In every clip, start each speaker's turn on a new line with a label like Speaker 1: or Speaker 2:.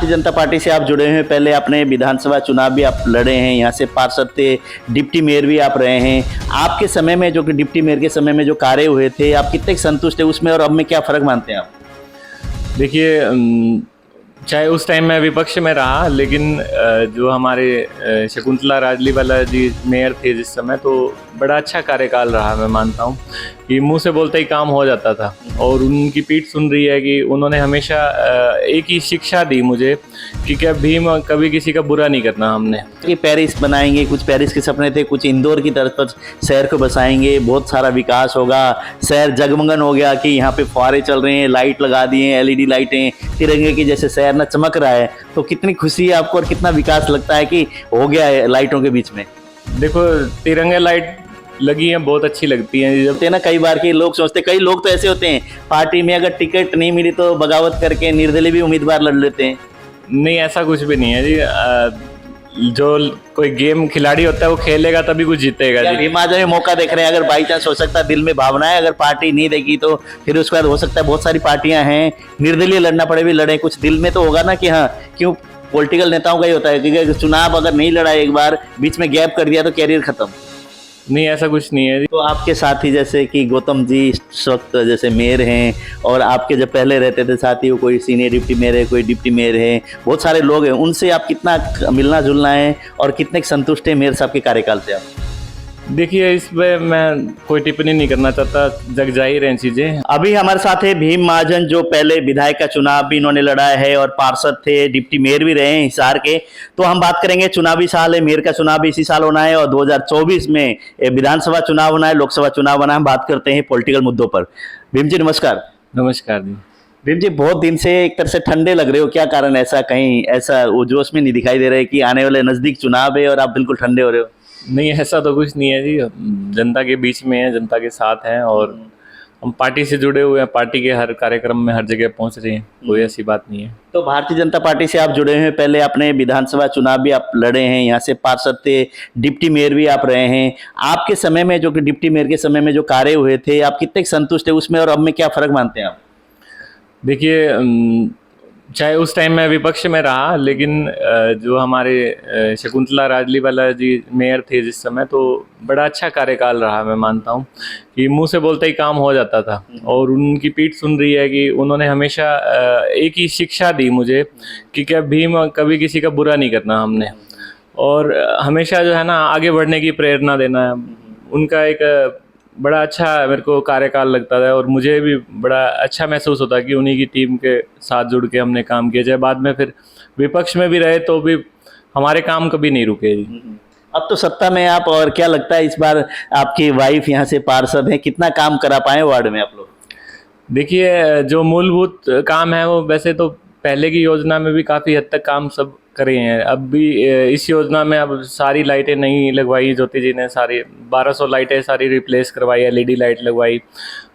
Speaker 1: Bharatiya Janata party से आप जुड़े हैं, पहले अपने विधानसभा चुनाव भी आप लड़े हैं, यहाँ से पार्षद थे, डिप्टी मेयर भी आप रहे हैं। आपके समय में जो कि डिप्टी मेयर के समय में जो कार्य हुए थे, आप कितने संतुष्ट हैं उसमें और अब में क्या फ़र्क मानते हैं आप?
Speaker 2: देखिए, चाहे उस टाइम मैं विपक्ष में रहा, लेकिन जो हमारे शकुंतला राजलीवाला जी मेयर थे जिस समय, तो बड़ा अच्छा कार्यकाल रहा। मैं मानता हूँ कि मुंह से बोलते ही काम हो जाता था और उनकी पीठ सुन रही है कि उन्होंने हमेशा एक ही शिक्षा दी मुझे कि कभी किसी का बुरा नहीं करना हमने।
Speaker 1: कि पेरिस बनाएंगे, कुछ पेरिस के सपने थे, कुछ इंदौर की तरफ पर शहर को बसाएंगे, बहुत सारा विकास होगा, शहर जगमगन हो गया कि यहाँ पे फुहारे चल रहे हैं, लाइट लगा दिए हैं, एलईडी लाइटें, तिरंगे की जैसे शहर ना चमक रहा है। तो कितनी खुशी है आपको और कितना विकास लगता है कि हो गया है लाइटों के बीच में?
Speaker 2: देखो, तिरंगे लाइट लगी हैं, बहुत अच्छी लगती हैं। जब
Speaker 1: ना कई बार के लोग सोचते, कई लोग तो ऐसे होते हैं पार्टी में अगर टिकट नहीं मिली तो बगावत करके निर्दलीय भी उम्मीदवार लड़ लेते हैं।
Speaker 2: नहीं, ऐसा कुछ भी नहीं है जी। जो कोई गेम खिलाड़ी होता है वो खेलेगा तभी कुछ जीतेगा जी।
Speaker 1: भीम महाजन में मौका देख रहे हैं, अगर बाई चांस हो सकता है दिल में भावना है, अगर पार्टी नहीं देगी तो फिर उसके बाद हो सकता है बहुत सारी पार्टियां हैं, निर्दलीय लड़ना पड़े भी लड़े, कुछ दिल में तो होगा ना कि हाँ क्यों। पॉलिटिकल नेताओं का ही होता है कि चुनाव अगर नहीं लड़ा, एक बार बीच में गैप कर दिया तो कैरियर खत्म।
Speaker 2: नहीं, ऐसा कुछ नहीं है जी।
Speaker 1: तो आपके साथी जैसे कि गौतम जी इस वक्त जैसे मेयर हैं, और आपके जब पहले रहते थे साथी, वो कोई सीनियर डिप्टी मेयर है, कोई डिप्टी मेयर है, बहुत सारे लोग हैं, उनसे आप कितना मिलना जुलना है और कितने संतुष्ट हैं मेयर साहब के कार्यकाल से आप?
Speaker 2: देखिए, इस पे मैं कोई टिप्पणी नहीं करना चाहता, जग जाहिर हैं चीजें।
Speaker 1: अभी हमारे साथ है भीम महाजन, जो पहले विधायक का चुनाव भी इन्होंने लड़ा है और पार्षद थे, डिप्टी मेयर भी रहे हैं हिसार के। तो हम बात करेंगे, चुनावी साल है, मेयर का चुनाव भी इसी साल होना है और 2024 में विधानसभा चुनाव होना है, लोकसभा चुनाव होना है। हम बात करते हैं पॉलिटिकल मुद्दों पर। भीम जी नमस्कार।
Speaker 2: नमस्कार जी।
Speaker 1: भीम जी, बहुत दिन से एक तरह से ठंडे लग रहे हो, क्या कारण? ऐसा कहीं ऐसा वो जोश में नहीं दिखाई दे रहे कि आने वाले नजदीक चुनाव है और आप बिल्कुल ठंडे हो रहे हो?
Speaker 2: नहीं, ऐसा तो कुछ नहीं है जी। जनता के बीच में है, जनता के साथ हैं और हम पार्टी से जुड़े हुए हैं, पार्टी के हर कार्यक्रम में हर जगह पहुंच रहे हैं, कोई ऐसी बात नहीं है।
Speaker 1: तो भारतीय जनता पार्टी से आप जुड़े हैं, पहले अपने विधानसभा चुनाव भी आप लड़े हैं, यहाँ से पार्षद थे, डिप्टी मेयर भी आप रहे हैं। आपके समय में जो कि डिप्टी मेयर के समय में जो कार्य हुए थे, आप कितने संतुष्ट हैं उसमें और अब में क्या फ़र्क मानते हैं आप?
Speaker 2: देखिए, चाहे उस टाइम मैं विपक्ष में रहा, लेकिन जो हमारे शकुंतला राजलीवाला जी मेयर थे जिस समय, तो बड़ा अच्छा कार्यकाल रहा। मैं मानता हूँ कि मुंह से बोलते ही काम हो जाता था और उनकी पीठ सुन रही है कि उन्होंने हमेशा एक ही शिक्षा दी मुझे कि कभी किसी का बुरा नहीं करना हमने, और हमेशा जो है ना आगे बढ़ने की प्रेरणा देना है। उनका एक बड़ा अच्छा मेरे को कार्यकाल लगता था और मुझे भी बड़ा अच्छा महसूस होता कि उन्हीं की टीम के साथ जुड़ के हमने काम किया। चाहे बाद में फिर विपक्ष में भी रहे तो भी हमारे काम कभी नहीं रुके जी।
Speaker 1: अब तो सत्ता में आप, और क्या लगता है इस बार आपकी वाइफ यहाँ से पार्षद हैं, कितना काम करा पाए वार्ड में आप लोग?
Speaker 2: देखिए, जो मूलभूत काम है वो वैसे तो पहले की योजना में भी काफ़ी हद तक काम सब करे हैं। अब भी इस योजना में अब सारी लाइटें नहीं लगवाई, ज्योति जी ने सारी 1200 लाइटें सारी रिप्लेस करवाई, एलईडी लाइट लगवाई।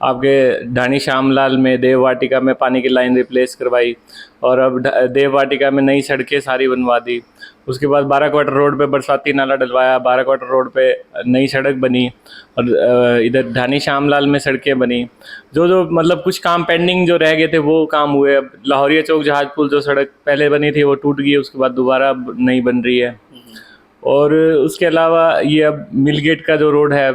Speaker 2: आपके ढाणी श्यामलाल में देव वाटिका में पानी की लाइन रिप्लेस करवाई और अब देव वाटिका में नई सड़कें सारी बनवा दी। उसके बाद 12 क्वार्टर रोड पे बरसाती नाला डलवाया, 12 क्वार्टर रोड पे नई सड़क बनी और इधर ढाणी श्यामलाल में सड़कें बनी। जो मतलब कुछ काम पेंडिंग जो रह गए थे वो काम हुए। अब लाहौरिया चौक जहाज पुल जो सड़क पहले बनी थी वो टूट गई, उसके बाद दोबारा नई बन रही है। और उसके अलावा ये अब मिल गेट का जो रोड है,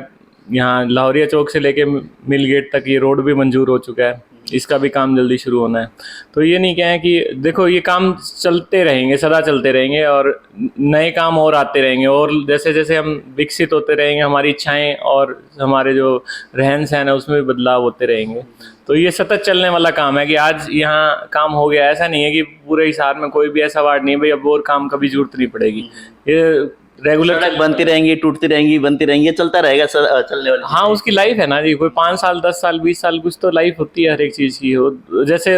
Speaker 2: यहाँ लाहौरिया चौक से लेके मिल गेट तक ये रोड भी मंजूर हो चुका है, इसका भी काम जल्दी शुरू होना है। तो ये नहीं कहें कि देखो, ये काम चलते रहेंगे, सदा चलते रहेंगे और नए काम और आते रहेंगे, और जैसे जैसे हम विकसित होते रहेंगे, हमारी इच्छाएं और हमारे जो रहन सहन है उसमें भी बदलाव होते रहेंगे। तो ये सतत चलने वाला काम है कि आज यहाँ काम हो गया, ऐसा नहीं है कि पूरे हिसार में कोई भी ऐसा वार्ड नहीं है भाई अब और काम कभी जरूरत नहीं पड़ेगी। ये रेगुलर बनती रहेंगी, टूटती रहेंगी, बनती रहेंगी, चलता रहेगा चलने वाली। हाँ, उसकी लाइफ है ना जी। कोई 5 साल 10 साल 20 साल कुछ तो लाइफ होती है हर एक चीज़ की। हो जैसे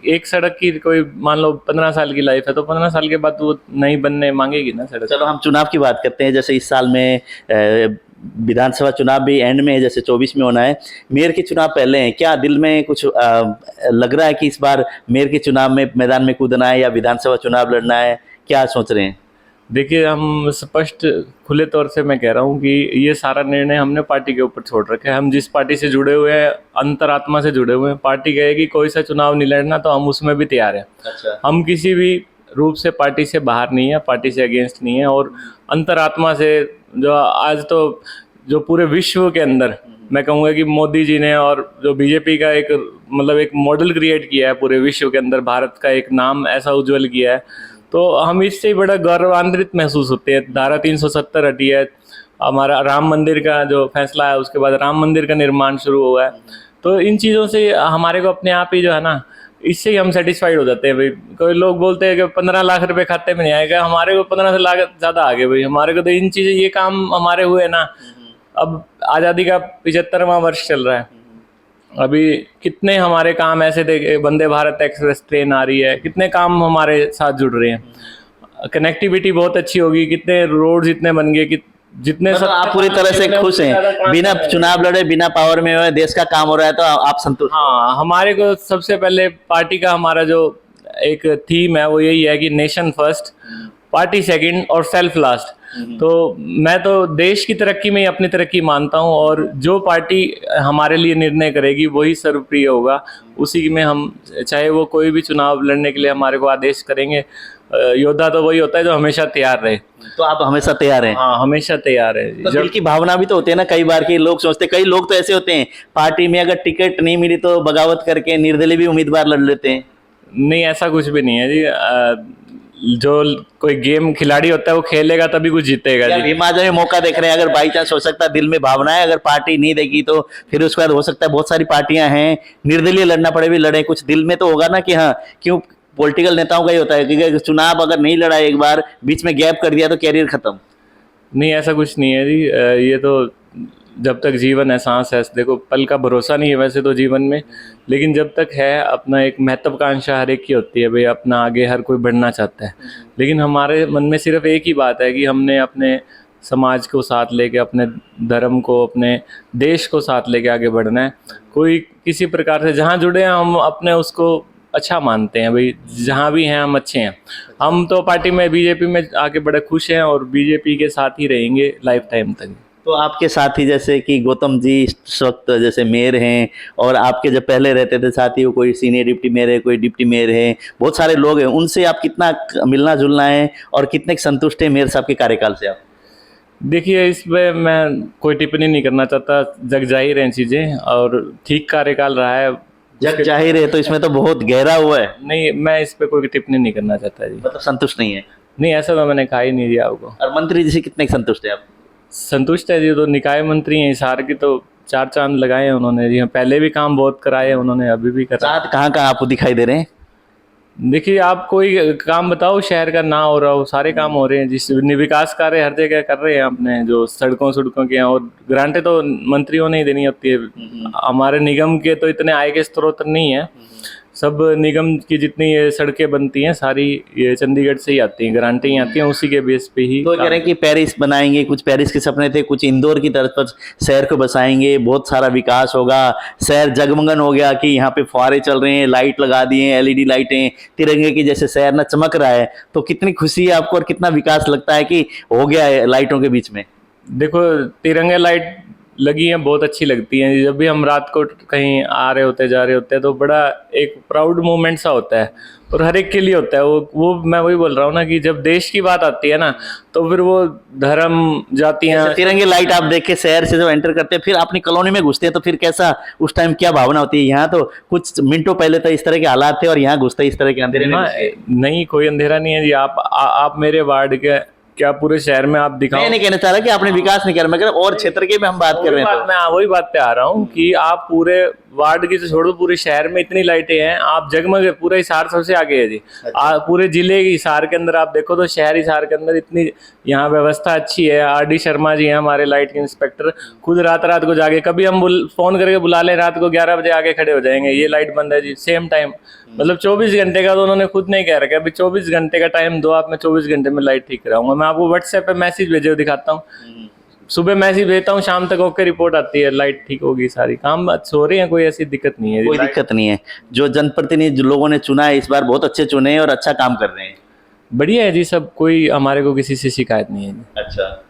Speaker 2: एक सड़क की कोई मान लो 15 साल की लाइफ है तो 15 साल के बाद वो नई बनने मांगेगी ना सड़क। चलो हम चुनाव की बात करते हैं। जैसे इस साल में विधानसभा चुनाव भी एंड में है, जैसे 24 में होना है, मेयर के चुनाव पहले हैं, क्या दिल में कुछ लग रहा है कि इस बार मेयर के चुनाव में मैदान में कूदना है या विधानसभा चुनाव लड़ना है, क्या सोच रहे हैं? देखिए, हम स्पष्ट खुले तौर से मैं कह रहा हूँ कि ये सारा निर्णय हमने पार्टी के ऊपर छोड़ रखा है। हम जिस पार्टी से जुड़े हुए हैं, अंतरात्मा से जुड़े हुए हैं, पार्टी कहेगी कोई सा चुनाव नहीं लड़ना तो हम उसमें भी तैयार हैं। अच्छा। हम किसी भी रूप से पार्टी से बाहर नहीं है, पार्टी से अगेंस्ट नहीं है, और अंतरात्मा से जो आज तो जो पूरे विश्व के अंदर मैं कहूँगा कि मोदी जी ने और जो बीजेपी का एक मतलब एक मॉडल क्रिएट किया है पूरे विश्व के अंदर, भारत का एक नाम ऐसा उज्जवल किया है, तो हम इससे बड़ा गौरवान्वित महसूस होते हैं। धारा 370 हटी है, हमारा राम मंदिर का जो फैसला है, उसके बाद राम मंदिर का निर्माण शुरू हुआ है, तो इन चीज़ों से हमारे को अपने आप ही जो है ना, इससे ही हम सेटिस्फाइड हो जाते हैं भाई। कोई लोग बोलते हैं कि 15 लाख रुपए खाते में नहीं आएगा, हमारे को 15 लाख ज़्यादा आ गए भाई, हमारे को तो इन चीज़ें ये काम हमारे हुए ना। अब आज़ादी का 75वां वर्ष चल रहा है, अभी कितने हमारे काम ऐसे थे, वंदे भारत एक्सप्रेस ट्रेन आ रही है, कितने काम हमारे साथ जुड़ रहे हैं, कनेक्टिविटी बहुत अच्छी होगी, कितने रोड्स इतने बन गए कि जितने
Speaker 1: मतलब आप पूरी तरह से खुश हैं, बिना चुनाव लड़े, बिना पावर में हुए देश का काम हो रहा है, तो आप संतुष्ट?
Speaker 2: हाँ, हमारे को सबसे पहले पार्टी का हमारा जो एक थीम है वो यही है कि नेशन फर्स्ट, पार्टी सेकंड और सेल्फ लास्ट। तो मैं तो देश की तरक्की में ही अपनी तरक्की मानता हूँ, और जो पार्टी हमारे लिए निर्णय करेगी वही सर्वप्रिय होगा, उसी में हम, चाहे वो कोई भी चुनाव लड़ने के लिए हमारे को आदेश करेंगे, योद्धा तो वही होता है जो हमेशा तैयार रहे।
Speaker 1: तो आप हमेशा तैयार हैं?
Speaker 2: हाँ, हमेशा तैयार है।
Speaker 1: तो दिल की भावना भी तो होती है ना, कई बार के लोग सोचते, कई लोग तो ऐसे होते हैं पार्टी में अगर टिकट नहीं मिली तो बगावत करके निर्दलीय भी उम्मीदवार लड़ लेते हैं।
Speaker 2: नहीं, ऐसा कुछ भी नहीं है जी। जो कोई गेम खिलाड़ी होता है वो खेलेगा तभी कुछ जीतेगा जी।
Speaker 1: हिमाचल में मौका देख रहे हैं, अगर बाई चांस हो सकता है दिल में भावना है, अगर पार्टी नहीं देगी तो फिर उसके बाद हो सकता है बहुत सारी पार्टियां हैं, निर्दलीय लड़ना पड़े भी लड़े, कुछ दिल में तो होगा ना कि हाँ, क्यों पॉलिटिकल नेताओं का ही होता है कि चुनाव अगर नहीं लड़ा, एक बार बीच में गैप कर दिया तो कैरियर खत्म।
Speaker 2: नहीं, ऐसा कुछ नहीं है जी। ये तो जब तक जीवन है, सांस है, देखो पल का भरोसा नहीं है वैसे तो जीवन में, लेकिन जब तक है, अपना एक महत्वाकांक्षा हर एक की होती है भाई, अपना आगे हर कोई बढ़ना चाहता है, लेकिन हमारे मन में सिर्फ एक ही बात है कि हमने अपने समाज को साथ लेके, अपने धर्म को, अपने देश को साथ लेके आगे बढ़ना है। कोई किसी प्रकार से जहाँ जुड़े हैं हम अपने उसको अच्छा मानते हैं भाई, जहाँ भी हैं हम अच्छे हैं। हम तो पार्टी में बीजेपी में आके बड़े खुश हैं और बीजेपी के साथ ही रहेंगे लाइफ टाइम तक।
Speaker 1: तो आपके साथी जैसे कि गौतम जी इस वक्त जैसे मेयर हैं, और आपके जब पहले रहते थे साथी, वो कोई सीनियर डिप्टी मेयर है, कोई डिप्टी मेयर है, बहुत सारे लोग हैं, उनसे आप कितना मिलना जुलना है और कितने संतुष्ट हैं मेयर साहब के कार्यकाल से आप?
Speaker 2: देखिए, इस पे मैं कोई टिप्पणी नहीं करना चाहता, जग जाहिर हैं चीज़ें, और ठीक कार्यकाल रहा है।
Speaker 1: जग जाहिर है तो इसमें तो बहुत गहरा हुआ है।
Speaker 2: नहीं, मैं इस पे कोई टिप्पणी नहीं करना चाहता जी।
Speaker 1: मतलब संतुष्ट नहीं है?
Speaker 2: नहीं, ऐसा तो मैंने कहा ही नहीं दिया आपको।
Speaker 1: और मंत्री जी से कितने संतुष्ट है आप?
Speaker 2: संतुष्ट है जी, तो निकाय मंत्री हैं हिसार की, तो 4 चांद लगाए हैं उन्होंने जी। पहले भी काम बहुत कराए हैं उन्होंने, अभी भी करा।
Speaker 1: साथ कहाँ कहाँ आपको दिखाई दे रहे हैं?
Speaker 2: देखिए, आप कोई काम बताओ शहर का ना हो रहा हो, सारे काम हो रहे हैं जिस विकास कार्य हर जगह कर रहे हैं अपने, जो सड़कों के हैं, और ग्रांटें तो मंत्रियों ने ही देनी होती है। हमारे निगम के तो इतने आय के स्रोत नहीं है, सब निगम की जितनी ये सड़कें बनती हैं सारी ये चंडीगढ़ से ही आती हैं, गारंटी ही आती हैं, उसी के बेस पे ही।
Speaker 1: तो कह रहे हैं कि पेरिस बनाएंगे, कुछ पेरिस के सपने थे, कुछ इंदौर की तरफ पर शहर को बसाएंगे, बहुत सारा विकास होगा, शहर जगमगन हो गया कि यहाँ पे फुहारे चल रहे हैं, लाइट लगा दिए हैं, एलईडी लाइटें, तिरंगे की जैसे शहर ना चमक रहा है। तो कितनी खुशी है आपको और कितना विकास लगता है कि हो गया है लाइटों के बीच में?
Speaker 2: देखो, तिरंगे लाइट लगी हैं, बहुत अच्छी लगती हैं। जब भी हम रात को कहीं आ रहे होते जा रहे होते हैं तो बड़ा एक प्राउड मोमेंट सा होता है, और हर एक के लिए होता है वो मैं वही बोल रहा हूँ ना कि जब देश की बात आती है ना, तो फिर वो धर्म, जातियाँ,
Speaker 1: तिरंगे लाइट आप देख के शहर से जब एंटर करते हैं, फिर अपनी कॉलोनी में घुसते हैं, तो फिर कैसा उस टाइम क्या भावना होती है? यहाँ तो कुछ मिनटों पहले तो इस तरह के हालात थे, और यहाँ घुसते इस तरह के अंधेरे में
Speaker 2: नहीं, कोई अंधेरा नहीं है जी। आप मेरे वार्ड के, क्या पूरे शहर में आप दिखाओ?
Speaker 1: मैं नहीं कहना चाह रहा कि आपने विकास नहीं किया, मैं कह रहा और क्षेत्र के में हम बात कर रहे हैं।
Speaker 2: मैं वही बात पे आ रहा हूँ कि आप पूरे वार्ड की तो छोड़ो, पूरे शहर में इतनी लाइटें हैं, आप जगमग, पूरा हिसार सबसे आगे है जी। पूरे जिले के हिसार के अंदर आप देखो तो शहर हिसार के अंदर इतनी यहाँ व्यवस्था अच्छी है। आरडी शर्मा जी हैं हमारे लाइट के इंस्पेक्टर, खुद रात को जाके, कभी हम फोन करके बुला लें, रात को 11 बजे आके खड़े हो जाएंगे, ये लाइट बंद है जी, सेम टाइम। मतलब 24 घंटे का तो उन्होंने खुद नहीं कह रखा, अभी 24 घंटे का टाइम दो आप, मैं 24 घंटे में लाइट ठीक कराऊंगा। मैं आपको व्हाट्सएप पे मैसेज भेजे दिखाता हूँ, सुबह मैसेज भेजता हूँ, शाम तक ओके रिपोर्ट आती है, लाइट ठीक होगी, सारी काम हो रहे हैं, कोई ऐसी दिक्कत नहीं है।
Speaker 1: कोई दिक्कत नहीं है। जो जनप्रतिनिधि लोगों ने चुना है इस बार बहुत अच्छे चुने हैं और अच्छा काम कर रहे हैं।
Speaker 2: बढ़िया है जी, सब कोई, हमारे को किसी से शिकायत नहीं है जी।
Speaker 1: अच्छा,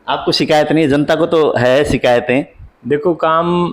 Speaker 1: आपको शिकायत नहीं है? जनता को तो है शिकायतें।
Speaker 2: देखो, काम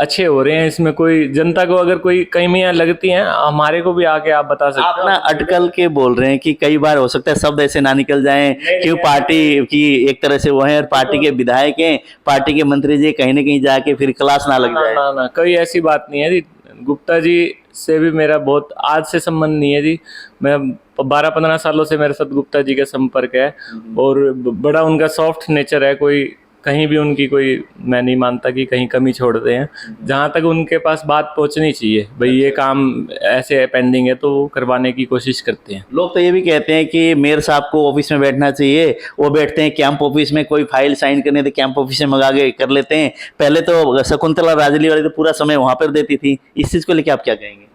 Speaker 2: अच्छे हो रहे हैं। इसमें कोई जनता को अगर कोई कमियां लगती हैं, हमारे को भी आके आप बता सकते
Speaker 1: आप
Speaker 2: हो।
Speaker 1: ना अटकल के बोल रहे हैं कि कई बार हो सकता है शब्द ऐसे ना निकल जाएं कि वो पार्टी की एक तरह से वो है और पार्टी के विधायक हैं, पार्टी के मंत्री जी, कहीं ना कहीं जाके फिर क्लास ना लग
Speaker 2: ना
Speaker 1: जाए।
Speaker 2: ना ना, कोई ऐसी बात नहीं है जी। गुप्ता जी से भी मेरा बहुत आज से संबंध नहीं है जी। मैं 12-15 सालों से मेरे साथ गुप्ता जी का संपर्क है, और बड़ा उनका सॉफ्ट नेचर है। कोई कहीं भी उनकी कोई, मैं नहीं मानता कि कहीं कमी छोड़ते हैं। जहाँ तक उनके पास बात पहुँचनी चाहिए, भाई ये काम ऐसे पेंडिंग है, तो वो करवाने की कोशिश करते हैं।
Speaker 1: लोग तो ये भी कहते हैं कि मेयर साहब को ऑफिस में बैठना चाहिए, वो बैठते हैं कैंप ऑफिस में, कोई फाइल साइन करने तो कैंप ऑफिस में मंगा के कर लेते हैं। पहले तो शकुंतला राजली वाली तो पूरा समय वहां पर देती थी। इस चीज को लेकर आप क्या कहेंगे?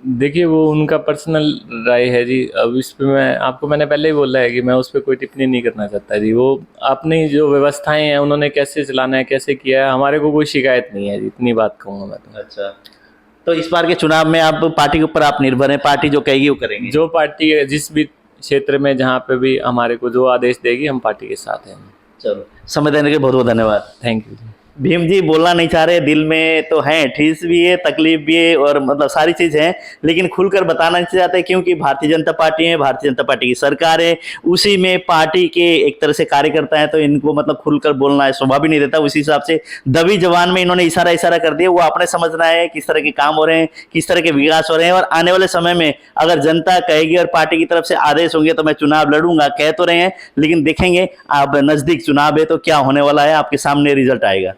Speaker 2: देखिए, वो उनका पर्सनल राय है जी। अब इस पे मैंने पहले ही बोला है कि मैं उस पर कोई टिप्पणी नहीं करना चाहता जी। वो अपनी जो व्यवस्थाएं हैं, उन्होंने कैसे चलाना है, कैसे किया है, हमारे को कोई शिकायत नहीं है जी। इतनी बात कहूँगा मैं तो।
Speaker 1: अच्छा, तो इस बार के चुनाव में आप पार्टी के ऊपर आप निर्भर हैं, पार्टी जो कहेगी वो करेंगे?
Speaker 2: जो पार्टी जिस भी क्षेत्र में जहाँ पे भी हमारे को जो आदेश देगी, हम पार्टी के साथ हैं।
Speaker 1: चलो, समय देने के बहुत बहुत धन्यवाद।
Speaker 2: Thank you.
Speaker 1: भीम जी बोलना नहीं चाह रहे, दिल में तो है, ठेस भी है, तकलीफ भी है, और मतलब सारी चीज है, लेकिन खुलकर बताना नहीं चाहते क्योंकि भारतीय जनता पार्टी है, भारतीय जनता पार्टी की सरकार है, उसी में पार्टी के एक तरह से कार्यकर्ता है, तो इनको मतलब खुलकर बोलना है स्वभाव भी नहीं देता। उसी हिसाब से दबी जबान में इन्होंने इशारा इशारा कर दिया। वो आपने समझना है किस तरह के काम हो रहे हैं, किस तरह के विकास हो रहे हैं, और आने वाले समय में अगर जनता कहेगी और पार्टी की तरफ से आदेश होंगे तो मैं चुनाव लड़ूंगा, कह तो रहे हैं, लेकिन देखेंगे अब नजदीक चुनाव है तो क्या होने वाला है, आपके सामने रिजल्ट आएगा।